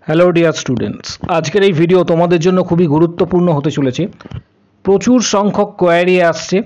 Hello dear students, আজকের এই video তোমাদের জন্য খুবই গুরুত্বপূর্ণ হতে চলেছে। প্রচুর সংখ্যক কোয়ারি আসছে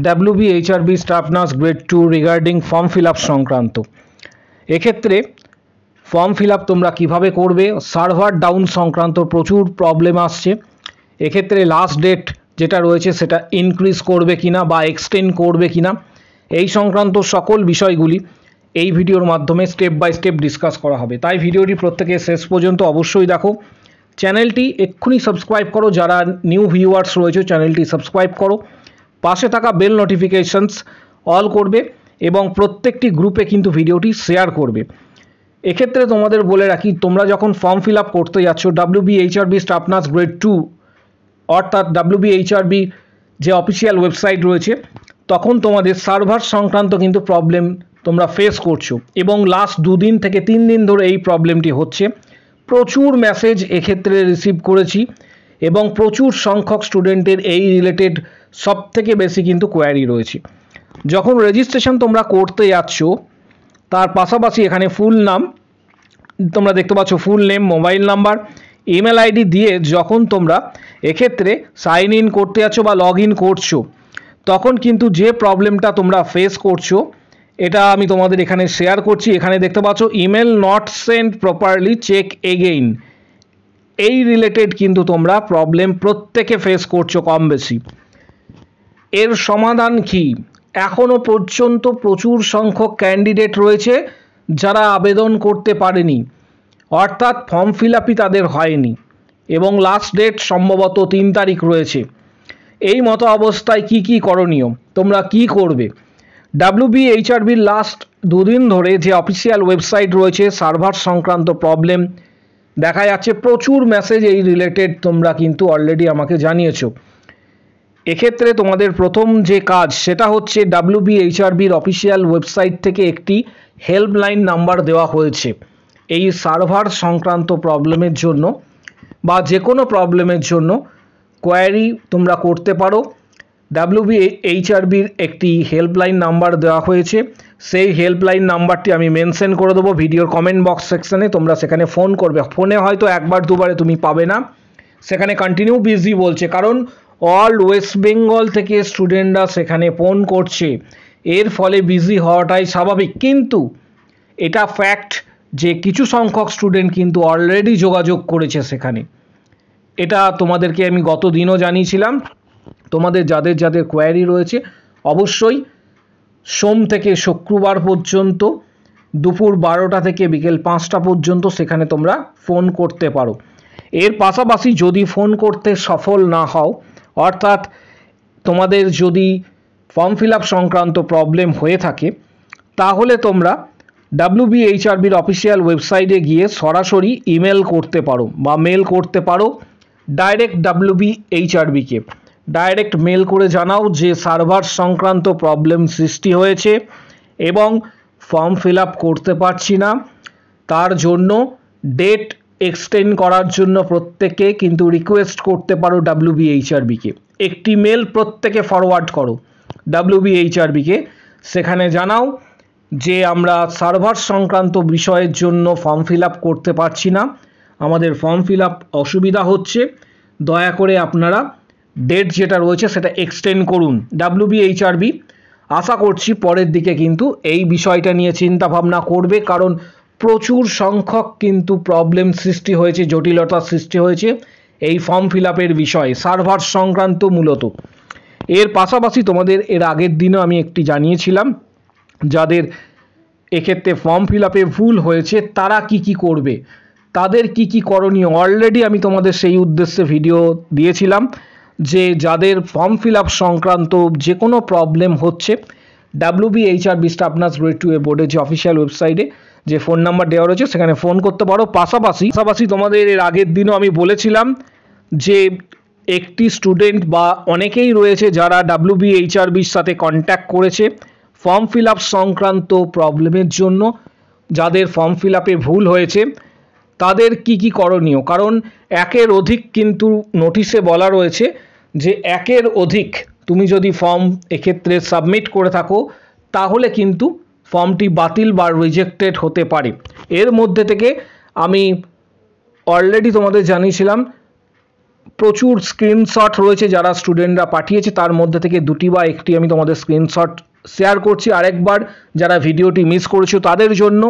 ডাব্লিউবিএইচআরবি staff nurse grade 2 regarding form fill up সংক্রান্ত। এক্ষেত্রে ফর্ম ফিল আপ তোমরা কীভাবে করবে, সার্ভার ডাউন সংক্রান্ত প্রচুর প্রবলেম আসছে। এক্ষেত্রে লাস্ট ডেট যেটা রয়েছে সেটা ইনক্রিজ করবে কিনা বা এক্সটেন্ড করবে কিনা, এই সংক্রান্ত সকল বিষয়গুলি এই ভিডিওর মাধ্যমে স্টেপ বাই স্টেপ ডিসকাস করা হবে। তাই ভিডিওটি প্রত্যেকে শেষ পর্যন্ত অবশ্যই দেখো। চ্যানেলটি এক্ষুনি সাবস্ক্রাইব করো, যারা নিউ ভিউয়ার্স রয়েছে চ্যানেলটি সাবস্ক্রাইব করো, পাশে থাকা বেল নোটিফিকেশনস অল করবে এবং প্রত্যেকটি গ্রুপে কিন্তু ভিডিওটি শেয়ার করবে। এক্ষেত্রে তোমাদের বলে রাখি, তোমরা যখন ফর্ম ফিল আপ করতে যাচ্ছ ডাব্লিউবিএইচআরবি স্টাফ নার্স গ্রেড 2 অর্থাৎ ডাব্লিউবিএইচআরবি যে অফিসিয়াল ওয়েবসাইট রয়েছে, তখন তোমাদের সার্ভার সংক্রান্ত কিন্তু প্রবলেম তোমরা ফেস করছো এবং লাস্ট 2 দিন থেকে 3 দিন ধরে এই প্রবলেমটি হচ্ছে। প্রচুর মেসেজ এক্ষেত্রে রিসিভ করেছি এবং প্রচুর সংখ্যক স্টুডেন্টের এই রিলেটেড সবথেকে বেশি কিন্তু কোয়ারি রয়েছে। যখন রেজিস্ট্রেশন তোমরা করতে যাচ্ছ, তার পাশাপাশি এখানে ফুল নাম তোমরা দেখতে পাচ্ছ, full name, mobile number, email ID দিয়ে যখন তোমরা এক্ষেত্রে সাইন ইন করতে যাচ্ছ বা লগ ইন করছো, তখন কিন্তু যে প্রবলেমটা তোমরা ফেস করছো এটা আমি তোমাদের এখানে শেয়ার করছি। এখানে দেখতে পাচ্ছ email not send properly, check again. এই রিলেটেড কিন্তু তোমরা প্রবলেম প্রত্যেকে ফেস করছো কম বেশি। এর সমাধান কি? এখনও পর্যন্ত প্রচুর সংখ্যক ক্যান্ডিডেট রয়েছে যারা আবেদন করতে পারেনি, অর্থাৎ ফর্ম ফিল আপই তাদের হয়নি এবং লাস্ট ডেট সম্ভবত 3 তারিখ রয়েছে। এই মতো অবস্থায় কি করণীয়, তোমরা কি করবে? ডাব্লিউবিএইচআরবির লাস্ট 2 দিন ধরে যে অফিসিয়াল ওয়েবসাইট রয়েছে, সার্ভার সংক্রান্ত প্রবলেম দেখা যাচ্ছে, প্রচুর মেসেজ এই রিলেটেড তোমরা কিন্তু অলরেডি আমাকে জানিয়েছো। এক্ষেত্রে তোমাদের প্রথম যে কাজ সেটা হচ্ছে ডাব্লিউবিএইচআরবির অফিসিয়াল ওয়েবসাইট থেকে একটি হেল্পলাইন নাম্বার দেওয়া হয়েছে। এই সার্ভার সংক্রান্ত প্রবলেমের জন্য বা যে কোনো প্রবলেমের জন্য কোয়ারি তোমরা করতে পারো। ডাব্লিউবিএইচআরবির একটি হেল্পলাইন নাম্বার দেওয়া হয়েছে, সেই হেল্পলাইন নাম্বারটি আমি মেনশন করে দেবো ভিডিওর কমেন্ট বক্স সেকশনে। তোমরা সেখানে ফোন করবে। ফোনে হয়তো একবার দুবারে তুমি পাবে না, সেখানে কন্টিনিউ বিজি বলছে, কারণ অল ওয়েস্ট বেঙ্গল থেকে স্টুডেন্টরা সেখানে ফোন করছে। এর ফলে বিজি হওয়াটাই স্বাভাবিক, কিন্তু এটা ফ্যাক্ট যে কিছু সংখ্যক স্টুডেন্ট কিন্তু অলরেডি যোগাযোগ করেছে সেখানে। এটা তোমাদেরকে আমি গত দিনও জানিয়েছিলাম। তোমাদের যাদের যাদের কোয়ারি রয়েছে অবশ্যই সোম থেকে শুক্রবার পর্যন্ত দুপুর 12টা থেকে বিকেল 5টা পর্যন্ত সেখানে তোমরা ফোন করতে পারো। এর পাশাপাশি যদি ফোন করতে সফল না হও, অর্থাৎ তোমাদের যদি ফর্ম ফিল আপ সংক্রান্ত প্রবলেম হয়ে থাকে, তাহলে তোমরা ডাব্লিউবিএইচআরবির অফিসিয়াল ওয়েবসাইটে গিয়ে সরাসরি ইমেল করতে পারো বা মেল করতে পারো ডাইরেক্ট ডাব্লিউবিএইচআরবিকে। ডাইরেক্ট মেল করে জানাও যে সার্ভার সংক্রান্ত প্রবলেম সৃষ্টি হয়েছে এবং ফর্ম ফিল আপ করতে পারছি না, তার জন্য ডেট এক্সটেন্ড করার জন্য প্রত্যেকে কিন্তু রিকোয়েস্ট করতে পারো ডাব্লিউবিএইচআরবিকে। একটি মেল প্রত্যেকে ফরওয়ার্ড করো ডাব্লিউবিএইচআরবিকে, সেখানে জানাও যে আমরা সার্ভার সংক্রান্ত বিষয়ের জন্য ফর্ম ফিল আপ করতে পারছি না, আমাদের ফর্ম ফিল আপ অসুবিধা হচ্ছে, দয়া করে আপনারা ডেট যেটা রয়েছে সেটা এক্সটেন্ড করুন। ডাব্লিউবিএইচআরবি আশা করছি পরের দিকে কিন্তু এই বিষয়টা নিয়ে চিন্তা ভাবনা করবে, কারণ প্রচুর সংখ্যক কিন্তু প্রবলেম সৃষ্টি হয়েছে, জটিলতার সৃষ্টি হয়েছে এই ফর্ম ফিল আপের বিষয়ে, সার্ভার সংক্রান্ত মূলত। এর পাশাপাশি তোমাদের এর আগের দিনও আমি একটি জানিয়েছিলাম, যাদের এক্ষেত্রে ফর্ম ফিল আপে ভুল হয়েছে তারা কি করবে, তাদের কি করণীয়, অলরেডি আমি তোমাদের সেই উদ্দেশ্যে ভিডিও দিয়েছিলাম যে যাদের ফর্ম ফিল আপ সংক্রান্ত যে কোনো প্রবলেম হচ্ছে, ডাব্লিউবিএইচআরবি স্টাফ নার্স গ্রেড 2 এর বোর্ডের যে অফিসিয়াল ওয়েবসাইটে যে ফোন নাম্বার দেওয়া রয়েছে সেখানে ফোন করতে পারো। পাশাপাশি তোমাদের এর আগের দিনও আমি বলেছিলাম যে একটি স্টুডেন্ট বা অনেকেই রয়েছে যারা ডাব্লিউবিএইচআরবির সাথে কন্ট্যাক্ট করেছে ফর্ম ফিল আপ সংক্রান্ত প্রবলেমের জন্য, যাদের ফর্ম ফিল আপে ভুল হয়েছে তাদের কি করণীয়, কারণ একের অধিক কিন্তু নোটিশে বলা রয়েছে যে একের অধিক তুমি যদি ফর্ম এক্ষেত্রে সাবমিট করে থাকো তাহলে কিন্তু ফর্মটি বাতিল বা রিজেক্টেড হতে পারে। এর মধ্যে থেকে আমি অলরেডি তোমাদের জানিয়েছিলাম প্রচুর স্ক্রিনশট রয়েছে যারা স্টুডেন্টরা পাঠিয়েছে, তার মধ্যে থেকে দুটি বা একটি আমি তোমাদের স্ক্রিনশট শেয়ার করছি আরেকবার, যারা ভিডিওটি মিস করেছো তাদের জন্য।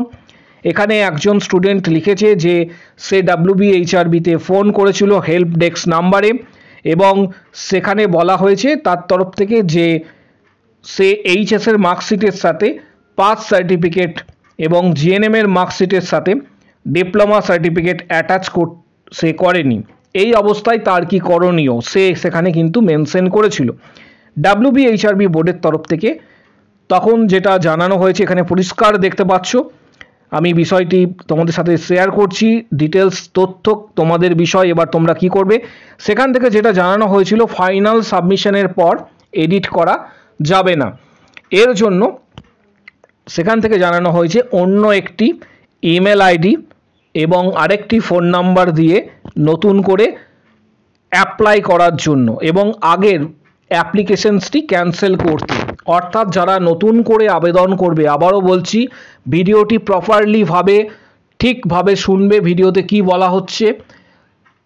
এখানে একজন স্টুডেন্ট লিখেছে যে সে WBHRBতে ফোন করেছিল হেল্প ডেস্ক নাম্বারে, এবং সেখানে বলা হয়েছে তার তরফ থেকে যে সে এইচএসের মার্কশিটের সাথে পাস সার্টিফিকেট এবং জিএনএমের মার্কশিটের সাথে ডিপ্লোমা সার্টিফিকেট অ্যাটাচ সে করেনি। এই অবস্থায় তার কি করণীয় সে সেখানে কিন্তু মেনশন করেছিল। WBHRB বোর্ডের তরফ থেকে তখন যেটা জানানো হয়েছে এখানে পরিষ্কার দেখতে পাচ্ছ, আমি বিষয়টি তোমাদের সাথে শেয়ার করছি, ডিটেলস তথ্য তোমাদের বিষয়। এবার তোমরা কি করবে, সেখান থেকে যেটা জানানো হয়েছিল ফাইনাল সাবমিশনের পর এডিট করা যাবে না। এর জন্য সেখান থেকে জানানো হয়েছে অন্য একটি ইমেল আইডি এবং আরেকটি ফোন নাম্বার দিয়ে নতুন করে অ্যাপ্লাই করার জন্য এবং আগের অ্যাপ্লিকেশনসটি ক্যান্সেল করতে। অর্থাৎ যারা নতুন করে আবেদন করবে, আবারও বলছি ভিডিওটি প্রপারলিভাবে ঠিকভাবে শুনবে, ভিডিওতে কি বলা হচ্ছে।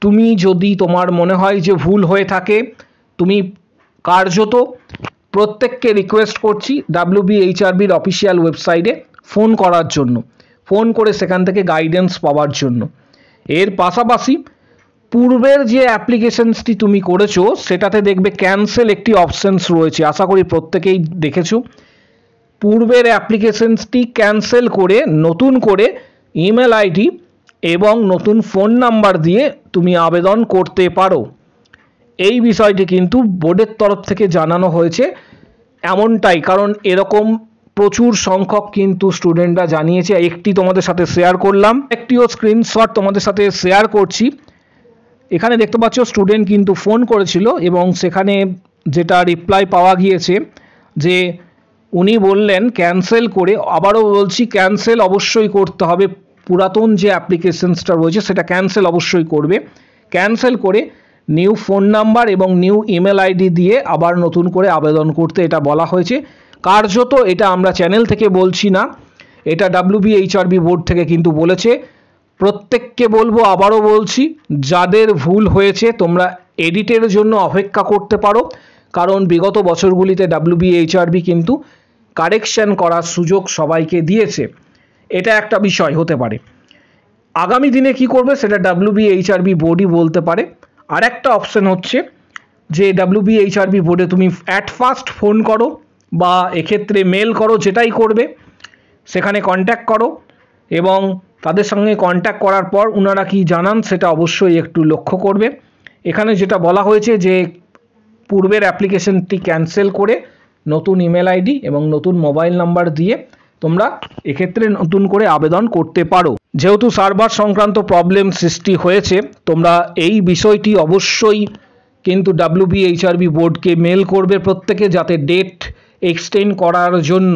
তুমি যদি তোমার মনে হয় যে ভুল হয়ে থাকে, তুমি কার্যত প্রত্যেককে রিকোয়েস্ট করছি WBHRBর অফিসিয়াল ওয়েবসাইটে ফোন করার জন্য, ফোন করে সেখান থেকে গাইডেন্স পাওয়ার জন্য। এর পাশাপাশি পূর্বের যে অ্যাপ্লিকেশনসটি তুমি করেছো সেটাতে দেখবে ক্যান্সেল একটি অপশানস রয়েছে, আশা করি প্রত্যেকেই দেখেছো। পূর্বের অ্যাপ্লিকেশনসটি ক্যান্সেল করে নতুন করে ইমেল আইডি এবং নতুন ফোন নাম্বার দিয়ে তুমি আবেদন করতে পারো। এই বিষয়টি কিন্তু বোর্ডের তরফ থেকে জানানো হয়েছে এমনটাই, কারণ এরকম প্রচুর সংখ্যক কিন্তু স্টুডেন্টরা জানিয়েছে। একটি তোমাদের সাথে শেয়ার করলাম, একটিও স্ক্রিনশট তোমাদের সাথে শেয়ার করছি। এখানে দেখতে পাচ্ছ স্টুডেন্ট কিন্তু ফোন করেছিল এবং সেখানে যেটা রিপ্লাই পাওয়া গিয়েছে যে উনি বললেন ক্যান্সেল করে, আবারও বলছি ক্যান্সেল অবশ্যই করতে হবে, পুরাতন যে অ্যাপ্লিকেশনসটা রয়েছে সেটা ক্যান্সেল অবশ্যই করবে। ক্যান্সেল করে নিউ ফোন নাম্বার এবং নিউ ইমেল আইডি দিয়ে আবার নতুন করে আবেদন করতে এটা বলা হয়েছে। কার্যত এটা আমরা চ্যানেল থেকে বলছি না, এটা WBHRB বোর্ড থেকে কিন্তু বলেছে। প্রত্যেককে বলবো, আবারও বলছি, যাদের ভুল হয়েছে তোমরা এডিটের জন্য অপেক্ষা করতে পারো, কারণ বিগত বছরগুলিতে WBHRB কিন্তু কারেকশন করার সুযোগ সবাইকে দিয়েছে। এটা একটা বিষয় হতে পারে। আগামী দিনে কি করবে সেটা WBHRB বোর্ডই বলতে পারে। আর একটা অপশন হচ্ছে যে WBHRB বোর্ডে তুমি অ্যাট ফার্স্ট ফোন করো বা এক্ষেত্রে মেল করো, যেটাই করবে সেখানে কন্ট্যাক্ট করো এবং তাদের সঙ্গে কন্ট্যাক্ট করার পর ওনারা কি জানান সেটা অবশ্যই একটু লক্ষ্য করবে। এখানে যেটা বলা হয়েছে যে পূর্বের অ্যাপ্লিকেশনটি ক্যান্সেল করে নতুন ইমেল আইডি এবং নতুন মোবাইল নাম্বার দিয়ে তোমরা এক্ষেত্রে নতুন করে আবেদন করতে পারো। যেহেতু সার্ভার সংক্রান্ত প্রবলেম সৃষ্টি হয়েছে, তোমরা এই বিষয়টি অবশ্যই কিন্তু WBHRB বোর্ডকে মেল করবে প্রত্যেকে, যাতে ডেট এক্সটেন্ড করার জন্য,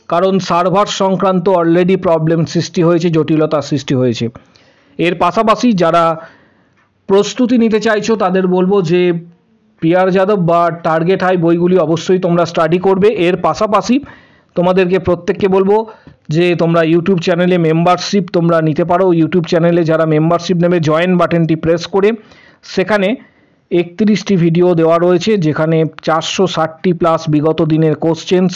কারণ সার্ভার সংক্রান্ত অলরেডি প্রবলেম সৃষ্টি হয়েছে, জটিলতা সৃষ্টি হয়েছে। এর পাশাপাশি যারা প্রস্তুতি নিতে চাইছো তাদের বলবো যে PR যাদব বা টার্গেট হাই বইগুলি অবশ্যই তোমরা স্টাডি করবে। এর পাশাপাশি তোমাদেরকে প্রত্যেককে বলবো যে তোমরা ইউটিউব চ্যানেলে মেম্বারশিপ তোমরা নিতে পারো। ইউটিউব চ্যানেলে যারা মেম্বারশিপ নেবে জয়েন বাটনটি প্রেস করে সেখানে 31টি ভিডিও দেওয়া রয়েছে, যেখানে 460টি প্লাস বিগত দিনের কোশ্চেন্স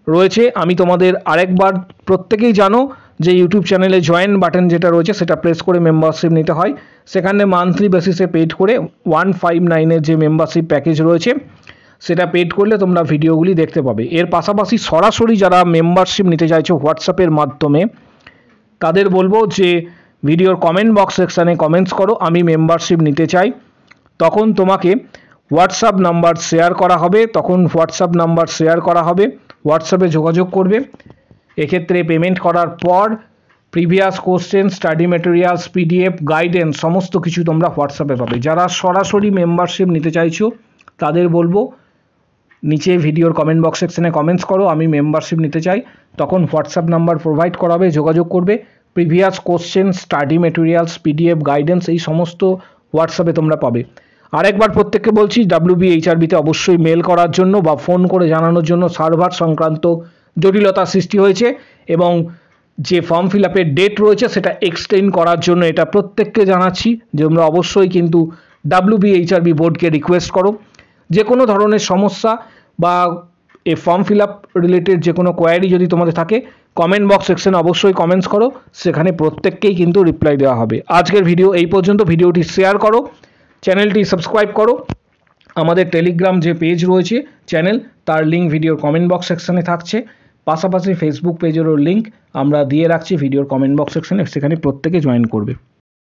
রয়েছে। আমি তোমাদের আরেকবার, প্রত্যেকেই জানো যে ইউটিউব চ্যানেলে জয়েন বাটন যেটা রয়েছে সেটা প্রেস করে মেম্বারশিপ নিতে হয়। সেখানে মান্থলি বেসিসে পেড করে 159-এর যে মেম্বারশিপ প্যাকেজ রয়েছে সেটা পেড করলে তোমরা ভিডিওগুলি দেখতে পাবে। এর পাশাপাশি সরাসরি যারা মেম্বারশিপ নিতে চাইছো হোয়াটসঅ্যাপের মাধ্যমে, তাদের বলবো যে ভিডিওর কমেন্ট বক্স সেকশানে কমেন্টস করো আমি মেম্বারশিপ নিতে চাই। তখন তোমাকে হোয়াটসঅ্যাপ নাম্বার শেয়ার করা হবে, হোয়াটসঅ্যাপে যোগাযোগ করবে। এক্ষেত্রে পেমেন্ট করার পর previous question, study materials, PDF, guidance সমস্ত কিছু তোমরা হোয়াটসঅ্যাপে পাবে। যারা সরাসরি মেম্বারশিপ নিতে চাইছো তাদের বলবো নিচে ভিডিওর কমেন্ট বক্স সেকশনে কমেন্টস করো আমি মেম্বারশিপ নিতে চাই। তখন হোয়াটসঅ্যাপ নাম্বার প্রোভাইড করা হবে, যোগাযোগ করবে। Previous question, study materials, PDF, guidance এই সমস্ত হোয়াটসঅ্যাপে তোমরা পাবে। আরেকবার প্রত্যেককে বলছি WBHRBতে অবশ্যই মেল করার জন্য বা ফোন করে জানানোর জন্য সার্ভার সংক্রান্ত জটিলতা সৃষ্টি হয়েছে এবং যে ফর্ম ফিল আপের ডেট রয়েছে সেটা এক্সটেন্ড করার জন্য এটা প্রত্যেককে জানাচ্ছি যে তোমরা অবশ্যই কিন্তু WBHRB বোর্ডকে রিকোয়েস্ট করো। যে কোনো ধরনের সমস্যা বা এই ফর্ম ফিল আপ রিলেটেড যে কোনো কোয়ারি যদি তোমাদের থাকে কমেন্ট বক্স সেকশনে অবশ্যই কমেন্টস করো, সেখানে প্রত্যেককেই কিন্তু রিপ্লাই দেওয়া হবে। আজকের ভিডিও এই পর্যন্ত। ভিডিওটি শেয়ার করো, চ্যানেলটি সাবস্ক্রাইব করো। আমাদের টেলিগ্রাম যে পেজ রয়েছে চ্যানেল, তার লিঙ্ক ভিডিওর কমেন্ট বক্স সেকশনে থাকছে। পাশাপাশি ফেসবুক পেজেরও লিঙ্ক আমরা দিয়ে রাখছি ভিডিওর কমেন্ট বক্স সেকশনে, সেখানে প্রত্যেকে জয়েন করবে।